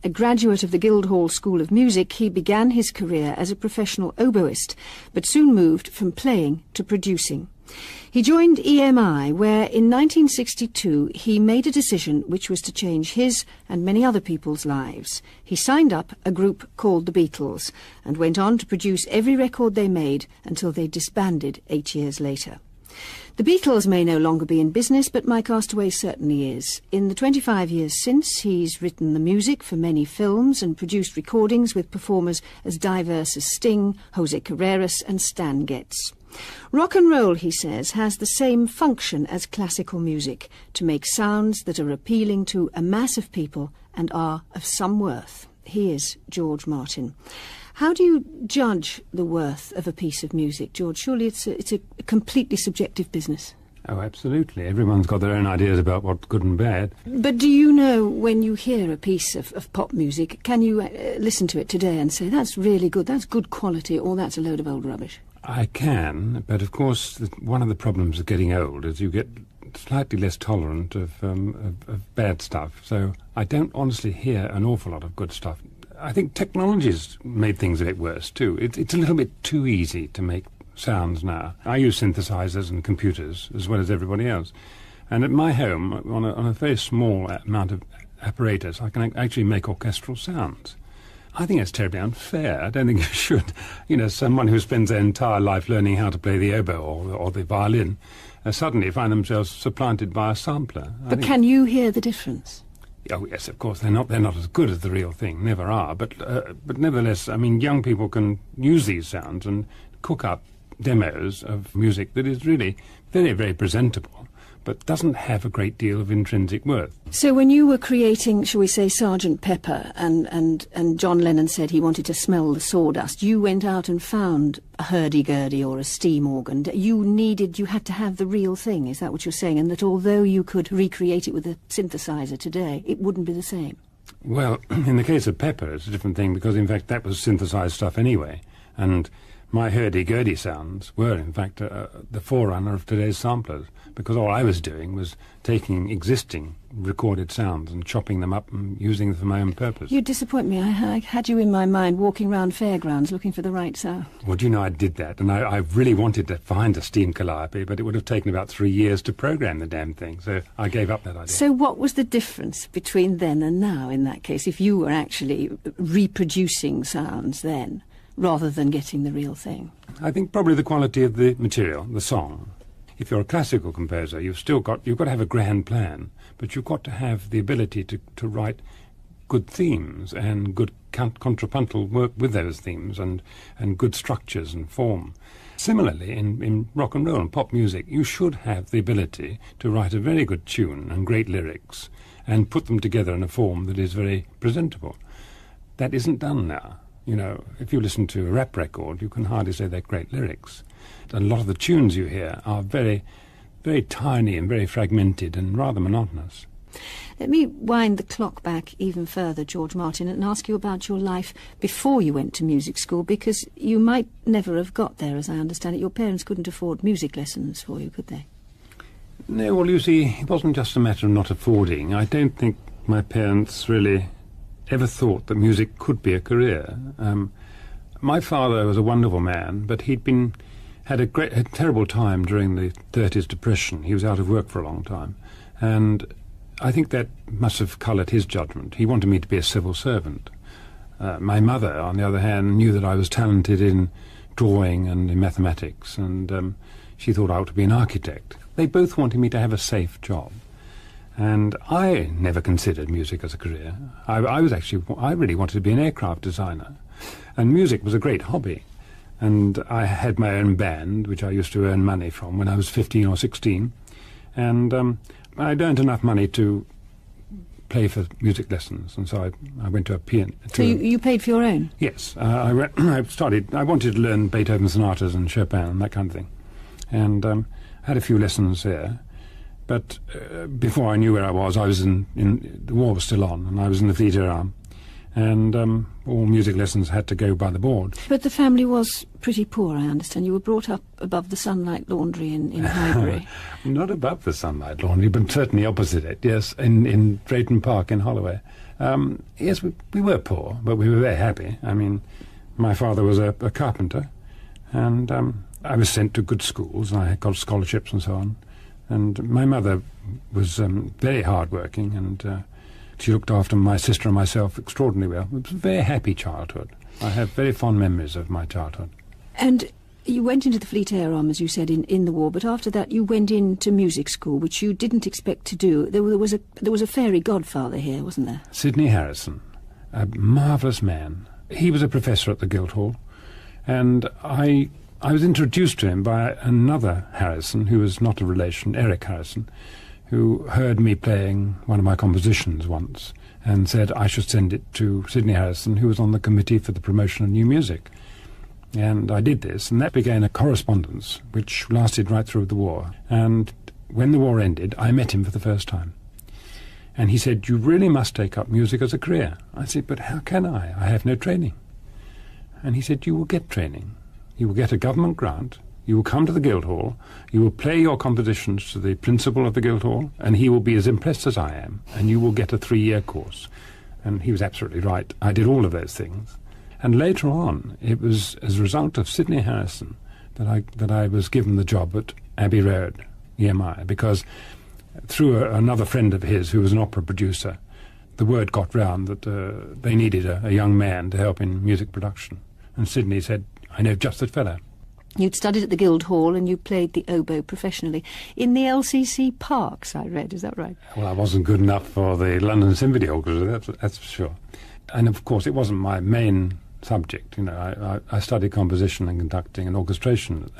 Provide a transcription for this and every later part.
A graduate of the Guildhall School of Music, he began his career as a professional oboist, but soon moved from playing to producing. He joined EMI, where in 1962 he made a decision which was to change his and many other people's lives. He signed up a group called the Beatles and went on to produce every record they made until they disbanded 8 years later. The Beatles may no longer be in business, but Mike Astaway certainly is. In the 25 years since, he's written the music for many films and produced recordings with performers as diverse as Sting, Jose Carreras and Stan Getz. Rock and roll, he says, has the same function as classical music, to make sounds that are appealing to a mass of people and are of some worth. He is George Martin. How do you judge the worth of a piece of music, George? Surely it's a completely subjective business. Oh, absolutely. Everyone's got their own ideas about what's good and bad. But do you know, when you hear a piece of pop music, can you listen to it today and say, that's really good, that's good quality, or that's a load of old rubbish? I can, but of course one of the problems of getting old is you get slightly less tolerant of bad stuff. So I don't honestly hear an awful lot of good stuff. I think technology's made things a bit worse too. It's a little bit too easy to make sounds now. I use synthesizers and computers as well as everybody else. And at my home, on a very small amount of apparatus, I can actually make orchestral sounds. I think it's terribly unfair. I don't think you should. You know, someone who spends their entire life learning how to play the oboe or the violin suddenly find themselves supplanted by a sampler. But can you hear the difference? Oh yes, of course they're not as good as the real thing, never are. But nevertheless, I mean, young people can use these sounds and cook up demos of music that is really very, very presentable, but doesn't have a great deal of intrinsic worth. So when you were creating, shall we say, Sgt. Pepper, and John Lennon said he wanted to smell the sawdust, you went out and found a hurdy-gurdy or a steam organ. You had to have the real thing, is that what you're saying? And that although you could recreate it with a synthesizer today, it wouldn't be the same? Well, in the case of Pepper, it's a different thing, because in fact that was synthesized stuff anyway, and my hurdy-gurdy sounds were, in fact, the forerunner of today's samplers, because all I was doing was taking existing recorded sounds and chopping them up and using them for my own purpose. You disappoint me. I had you in my mind walking around fairgrounds looking for the right sound. Well, do you know, I did that, and I really wanted to find a steam calliope, but it would have taken about 3 years to program the damn thing, so I gave up that idea. So what was the difference between then and now, in that case, if you were actually reproducing sounds then, rather than getting the real thing? I think probably the quality of the material, the song. If you're a classical composer, you've got to have a grand plan, but you've got to have the ability to write good themes and good contrapuntal work with those themes and good structures and form. Similarly, in rock and roll and pop music, you should have the ability to write a very good tune and great lyrics and put them together in a form that is very presentable. That isn't done now. You know, if you listen to a rap record, you can hardly say they're great lyrics. And a lot of the tunes you hear are very, very tiny and very fragmented and rather monotonous. Let me wind the clock back even further, George Martin, and ask you about your life before you went to music school, because you might never have got there, as I understand it. Your parents couldn't afford music lessons for you, could they? No, well, you see, it wasn't just a matter of not affording. I don't think my parents really ever thought that music could be a career. My father was a wonderful man, but he'd had a terrible time during the 30s depression. He was out of work for a long time, and I think that must have coloured his judgment. He wanted me to be a civil servant. My mother, on the other hand, knew that I was talented in drawing and in mathematics, and she thought I ought to be an architect. They both wanted me to have a safe job. And I never considered music as a career. I really wanted to be an aircraft designer. And music was a great hobby. And I had my own band, which I used to earn money from when I was 15 or 16. And I'd earned enough money to play for music lessons. And so I went to a piano. So you paid for your own? Yes. I wanted to learn Beethoven sonatas and Chopin and that kind of thing. And I had a few lessons there. But before I knew where I was the war was still on, and I was in the theatre arm, and all music lessons had to go by the board. But the family was pretty poor, I understand. You were brought up above the Sunlight Laundry in Highbury. Not above the Sunlight Laundry, but certainly opposite it, yes, in Drayton Park in Holloway. Yes, we were poor, but we were very happy. I mean, my father was a carpenter, and I was sent to good schools, and I got scholarships and so on. And my mother was very hard-working, and she looked after my sister and myself extraordinarily well. It was a very happy childhood. I have very fond memories of my childhood. And you went into the Fleet Air Arm, as you said, in the war, but after that you went into music school, which you didn't expect to do. There was a fairy godfather here, wasn't there? Sidney Harrison, a marvellous man. He was a professor at the Guildhall, and I was introduced to him by another Harrison, who was not a relation, Eric Harrison, who heard me playing one of my compositions once and said I should send it to Sidney Harrison, who was on the committee for the promotion of new music. And I did this, and that began a correspondence which lasted right through the war. And when the war ended, I met him for the first time. And he said, "You really must take up music as a career." I said, "But how can I? I have no training." And he said, "You will get training. You will get a government grant. You will come to the Guildhall. You will play your compositions to the principal of the Guildhall, and he will be as impressed as I am. And you will get a 3-year course." And he was absolutely right. I did all of those things. And later on, it was as a result of Sidney Harrison that I was given the job at Abbey Road, EMI, because through another friend of his who was an opera producer, the word got round that they needed a young man to help in music production. And Sidney said, "I know just that fellow." You'd studied at the Guildhall and you played the oboe professionally. In the LCC Parks, I read, is that right? Well, I wasn't good enough for the London Symphony Orchestra, that's for sure. And of course, it wasn't my main subject. You know, I studied composition and conducting and orchestration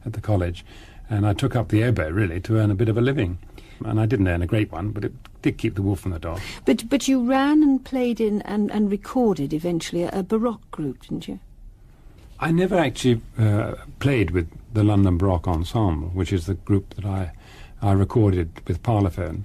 at the college, and I took up the oboe really to earn a bit of a living. And I didn't earn a great one, but it did keep the wolf from the dog. But you ran and played in and recorded eventually a Baroque group, didn't you? I never actually played with the London Baroque Ensemble, which is the group that I recorded with Parlophone.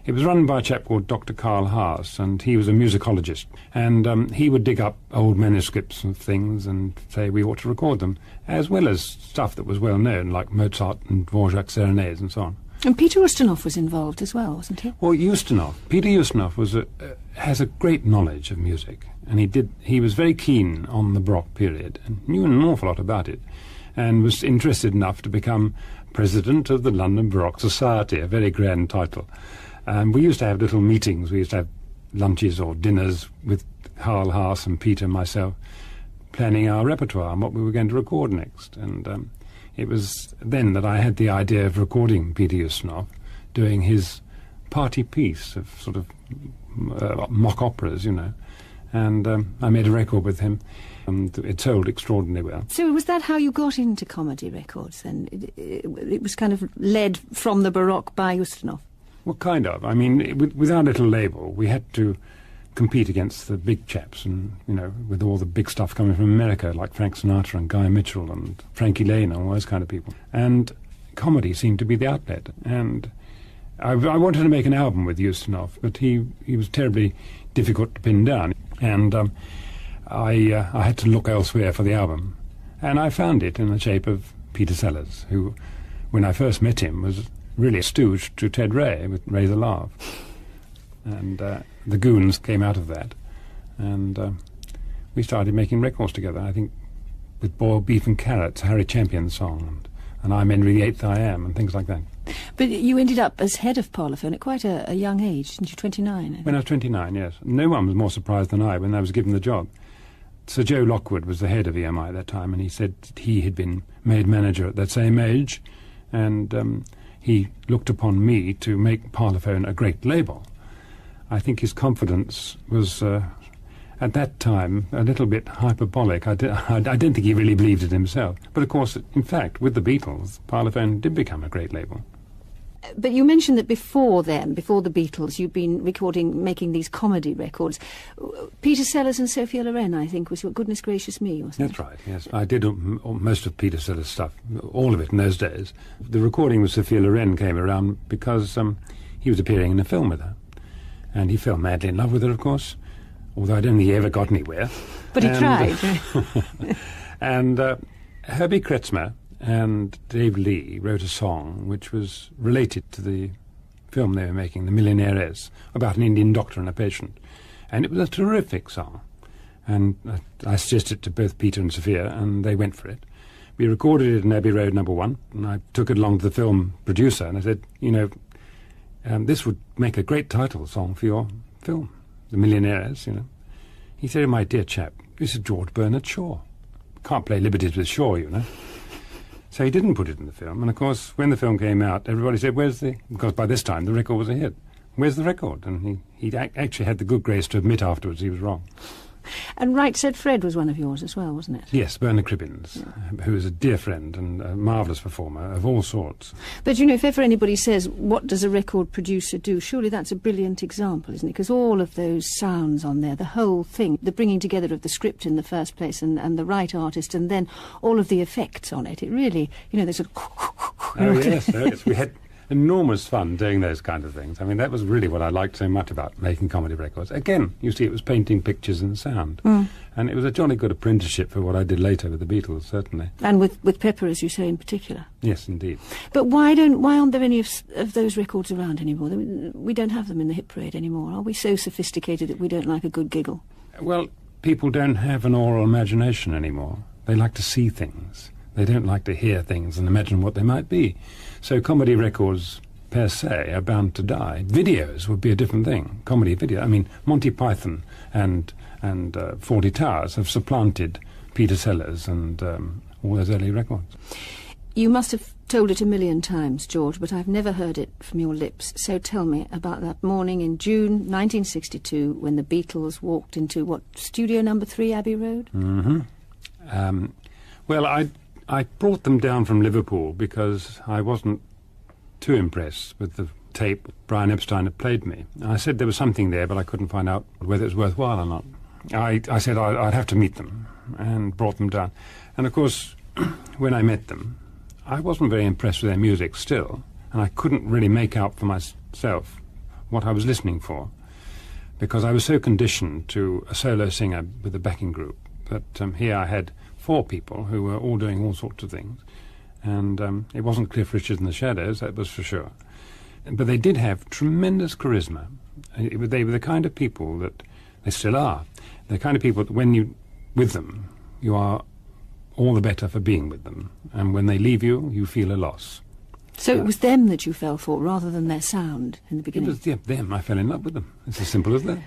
It was run by a chap called Dr. Karl Haas, and he was a musicologist. And he would dig up old manuscripts and things and say we ought to record them, as well as stuff that was well known, like Mozart and Dvorak's Serenades and so on. And Peter Ustinov was involved as well, wasn't he? Well, Peter Ustinov has a great knowledge of music, and he was very keen on the Baroque period and knew an awful lot about it, and was interested enough to become president of the London Baroque Society, a very grand title. We used to have little meetings. We used to have lunches or dinners with Karl Haas and Peter and myself, planning our repertoire and what we were going to record next. And it was then that I had the idea of recording Peter Ustinov, doing his party piece of sort of mock operas, you know. And I made a record with him. It sold extraordinarily well. So was that how you got into comedy records then? It was kind of led from the Baroque by Ustinov? Well, kind of. I mean, with our little label, we had to compete against the big chaps, and, you know, with all the big stuff coming from America, like Frank Sinatra and Guy Mitchell and Frankie Lane and all those kind of people. And comedy seemed to be the outlet. And I wanted to make an album with Ustinov, but he was terribly difficult to pin down. And I had to look elsewhere for the album. And I found it in the shape of Peter Sellers, who, when I first met him, was really a stooge to Ted Ray with Raise a Laugh. And the Goons came out of that. And we started making records together, I think, with Boiled Beef and Carrots, Harry Champion's song, and I'm Henry VIII I Am, and things like that. But you ended up as head of Parlophone at quite a young age, didn't you? 29? When I was 29, yes. No one was more surprised than I when I was given the job. Sir Joe Lockwood was the head of EMI at that time, and he said he had been made manager at that same age, and he looked upon me to make Parlophone a great label. I think his confidence was, at that time, a little bit hyperbolic. I don't think he really believed it himself. But of course, in fact, with the Beatles, Parlophone did become a great label. But you mentioned that before then, before the Beatles, you'd been making these comedy records. Peter Sellers and Sophia Loren, I think, was Goodness Gracious Me, wasn't it? That's right, yes. I did most of Peter Sellers' stuff, all of it in those days. The recording with Sophia Loren came around because he was appearing in a film with her. And he fell madly in love with her, of course, although I don't think he ever got anywhere. But he tried. And Herbie Kretzmer and Dave Lee wrote a song which was related to the film they were making, The Millionaires, about an Indian doctor and a patient. And it was a terrific song. And I suggested it to both Peter and Sophia, and they went for it. We recorded it in Abbey Road No. 1, and I took it along to the film producer, and I said, this would make a great title song for your film, The Millionaires, He said, my dear chap, this is George Bernard Shaw. Can't play liberties with Shaw, So he didn't put it in the film. And, of course, when the film came out, everybody said, because by this time the record was a hit. Where's the record? And he actually had the good grace to admit afterwards he was wrong. And Right Said Fred was one of yours as well, wasn't it? Yes, Bernard Cribbins, who is a dear friend and a marvellous performer of all sorts. But, if ever anybody says, what does a record producer do, surely that's a brilliant example, isn't it? Because all of those sounds on there, the whole thing, the bringing together of the script in the first place and the right artist, and then all of the effects on it, it really, they sort of... Yes, we had enormous fun doing those kind of things. I mean, that was really what I liked so much about making comedy records. Again, you see, it was painting pictures and sound. And it was a jolly good apprenticeship for what I did later with the Beatles, certainly. And with Pepper, as you say, in particular. Yes, indeed. But why aren't there any of those records around anymore? We don't have them in the hit parade anymore. Are we so sophisticated that we don't like a good giggle? Well, people don't have an oral imagination anymore. They like to see things. They don't like to hear things and imagine what they might be. So comedy records, per se, are bound to die. Videos would be a different thing. Comedy video. I mean, Monty Python and 40 Towers have supplanted Peter Sellers and all those early records. You must have told it a million times, George, but I've never heard it from your lips. So tell me about that morning in June 1962 when the Beatles walked into, Studio No. 3, Abbey Road? Well, I brought them down from Liverpool because I wasn't too impressed with the tape Brian Epstein had played me. I said there was something there, but I couldn't find out whether it was worthwhile or not. I said I'd have to meet them and brought them down. And, of course, when I met them, I wasn't very impressed with their music still, and I couldn't really make out for myself what I was listening for because I was so conditioned to a solo singer with a backing group that here I had 4 people who were all doing all sorts of things. And it wasn't Cliff Richard and the Shadows, that was for sure. But they did have tremendous charisma. They were the kind of people that, they still are, the kind of people that when you're with them, you are all the better for being with them. And when they leave you, you feel a loss. So it was them that you fell for, rather than their sound in the beginning? It was them. I fell in love with them. It's as simple as that.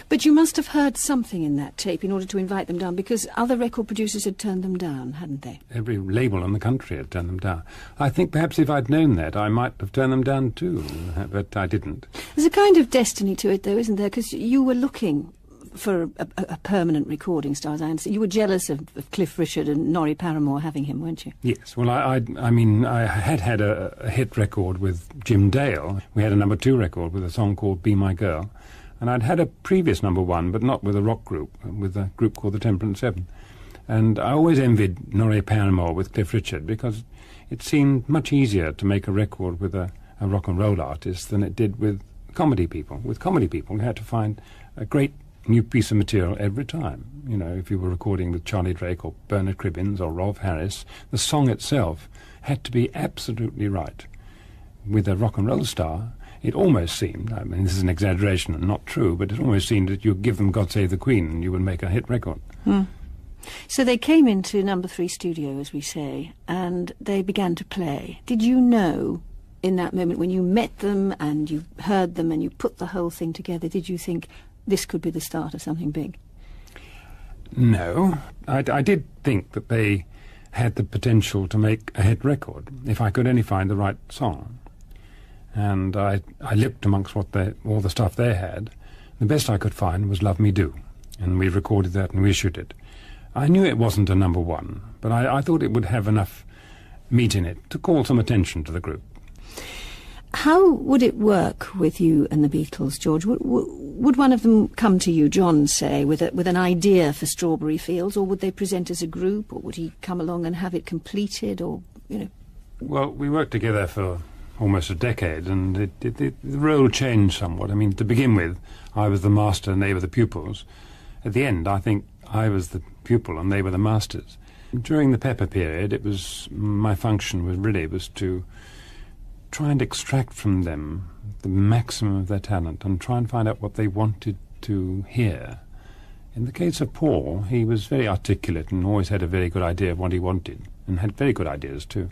But you must have heard something in that tape in order to invite them down, because other record producers had turned them down, hadn't they? Every label in the country had turned them down. I think perhaps if I'd known that, I might have turned them down too, but I didn't. There's a kind of destiny to it, though, isn't there? Because you were looking for a permanent recording star, as I understand. You were jealous of Cliff Richard and Norrie Paramore having him, weren't you? Yes. Well, I had a hit record with Jim Dale. We had a number 2 record with a song called Be My Girl. And I'd had a previous number 1, but not with a rock group, with a group called the Temperance 7. And I always envied Norrie Paramore with Cliff Richard because it seemed much easier to make a record with a rock and roll artist than it did with comedy people. With comedy people, you had to find a great new piece of material every time. You know, if you were recording with Charlie Drake or Bernard Cribbins or Rolf Harris, the song itself had to be absolutely right. With a rock and roll star, it almost seemed, I mean, this is an exaggeration and not true, but it almost seemed that you'd give them God Save the Queen and you would make a hit record. So they came into number 3 studio, as we say, and they began to play. Did you know in that moment when you met them and you heard them and you put the whole thing together, did you think this could be the start of something big? No. I did think that they had the potential to make a hit record if I could only find the right song. And I looked amongst all the stuff they had. The best I could find was Love Me Do, and we recorded that and we issued it. I knew it wasn't a number 1, but I thought it would have enough meat in it to call some attention to the group. How would it work with you and the Beatles, George? Would one of them come to you, John, say, with an idea for Strawberry Fields, or would they present as a group, or would he come along and have it completed, or, you know? Well, we worked together for almost a decade, and the role changed somewhat. I mean, to begin with, I was the master and they were the pupils. At the end, I think I was the pupil and they were the masters. During the Pepper period, my function was to try and extract from them the maximum of their talent and try and find out what they wanted to hear. In the case of Paul, he was very articulate and always had a very good idea of what he wanted, and had very good ideas too.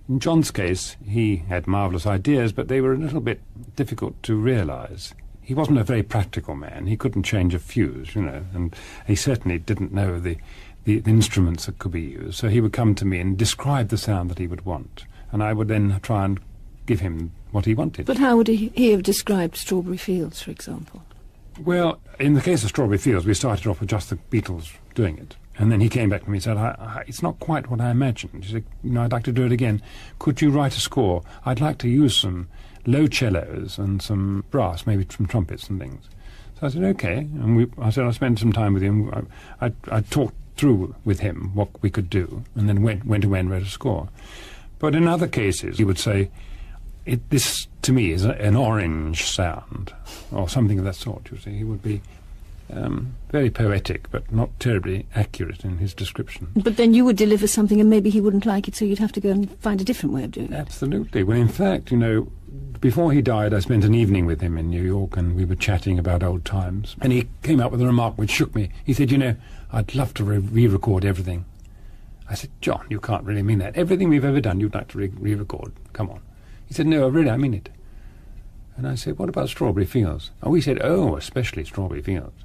In John's case, he had marvellous ideas, but they were a little bit difficult to realise. He wasn't a very practical man. He couldn't change a fuse, and he certainly didn't know the instruments that could be used. So he would come to me and describe the sound that he would want, and I would then try and give him what he wanted. But how would he have described Strawberry Fields, for example? Well, in the case of Strawberry Fields, we started off with just the Beatles doing it. And then he came back to me and said, it's not quite what I imagined. He said, I'd like to do it again. Could you write a score? I'd like to use some low cellos and some brass, maybe some trumpets and things. So I said, OK. And I said, I'll spend some time with him. I talked through with him what we could do, and then went away and wrote a score. But in other cases, he would say, this, to me, is an orange sound, or something of that sort, you see. He would be very poetic, but not terribly accurate in his description. But then you would deliver something and maybe he wouldn't like it, so you'd have to go and find a different way of doing it. Absolutely. Well, in fact, before he died, I spent an evening with him in New York, and we were chatting about old times. And he came up with a remark which shook me. He said, I'd love to re-record everything. I said, John, you can't really mean that. Everything we've ever done, you'd like to re-record. Come on. He said, no, really, I mean it. And I said, what about Strawberry Fields? Oh, he said, especially Strawberry Fields.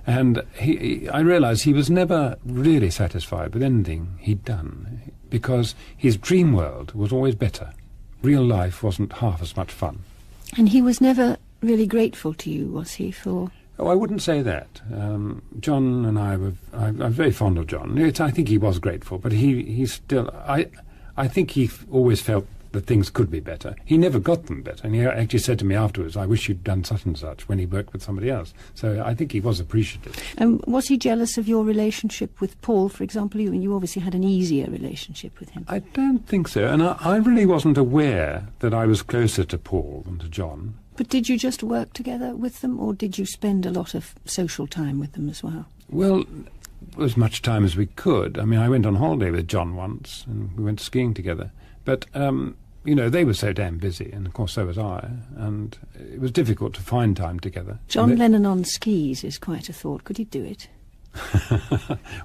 And I realised he was never really satisfied with anything he'd done, because his dream world was always better. Real life wasn't half as much fun. And he was never really grateful to you, was he, for... Oh, I wouldn't say that. John and I'm very fond of John. I think he was grateful, but he still... I think he always felt that things could be better. He never got them better, and he actually said to me afterwards, I wish you'd done such and such, when he worked with somebody else. So I think he was appreciative. Was he jealous of your relationship with Paul, for example? You obviously had an easier relationship with him. I don't think so, and I really wasn't aware that I was closer to Paul than to John. But did you just work together with them, or did you spend a lot of social time with them as well? Well, as much time as we could. I mean, I went on holiday with John once, and we went skiing together. But, they were so damn busy, and of course so was I, and it was difficult to find time together. John Lennon on skis is quite a thought. Could he do it?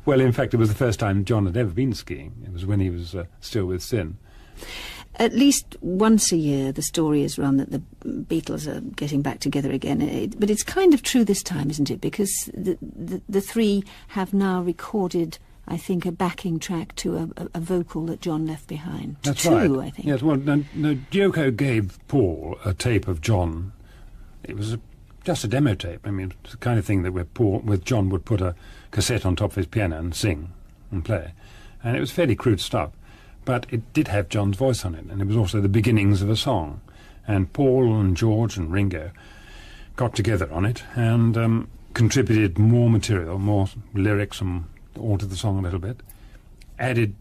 Well, in fact, it was the first time John had ever been skiing. It was when he was still with Sin. At least once a year the story is run that the Beatles are getting back together again. But it's kind of true this time, isn't it? Because the three have now recorded, I think, a backing track to a vocal that John left behind. That's two, right. I think. Yes, well, no, Yoko gave Paul a tape of John. It was just a demo tape. I mean, it's the kind of thing that with John would put a cassette on top of his piano and sing and play. And it was fairly crude stuff. But it did have John's voice on it, and it was also the beginnings of a song. And Paul and George and Ringo got together on it and contributed more material, more lyrics, and altered the song a little bit, added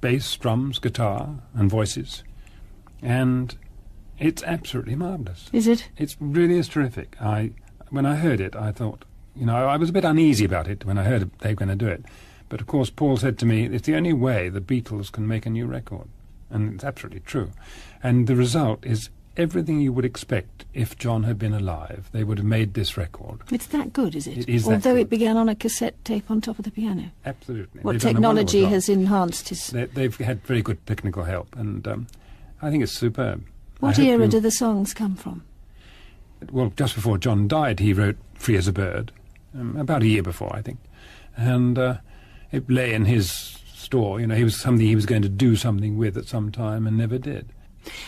bass, drums, guitar, and voices. And it's absolutely marvellous. Is it? It really is terrific. When I heard it, I thought, I was a bit uneasy about it when I heard they were going to do it. But, of course, Paul said to me, it's the only way the Beatles can make a new record. And it's absolutely true. And the result is everything you would expect if John had been alive. They would have made this record. It's that good, is it? It is Although that good. it began on a cassette tape on top of the piano. Absolutely. What They've done a technology wonderful has enhanced his... They've had very good technical help, and I think it's superb. What era do the songs come from? Well, just before John died, he wrote Free as a Bird, about a year before, I think. And it lay in his store. He was something he was going to do something with at some time and never did.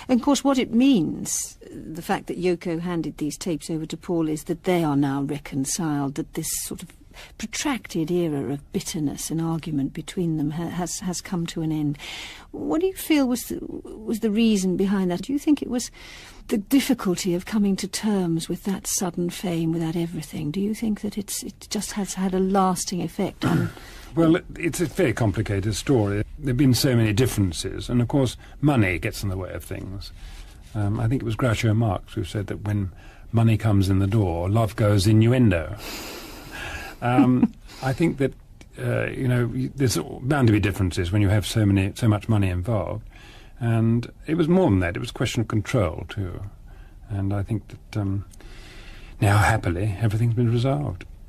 And, of course, what it means, the fact that Yoko handed these tapes over to Paul, is that they are now reconciled, that this sort of protracted era of bitterness and argument between them has come to an end. What do you feel was the reason behind that? Do you think it was the difficulty of coming to terms with that sudden fame, with that everything? Do you think that it just has had a lasting effect on... Well, it's a very complicated story. There have been so many differences, and of course money gets in the way of things. I think it was Groucho Marx who said that when money comes in the door, love goes innuendo. I think that there's bound to be differences when you have so much money involved, and it was more than that. It was a question of control too, and I think that Now, happily, everything's been resolved.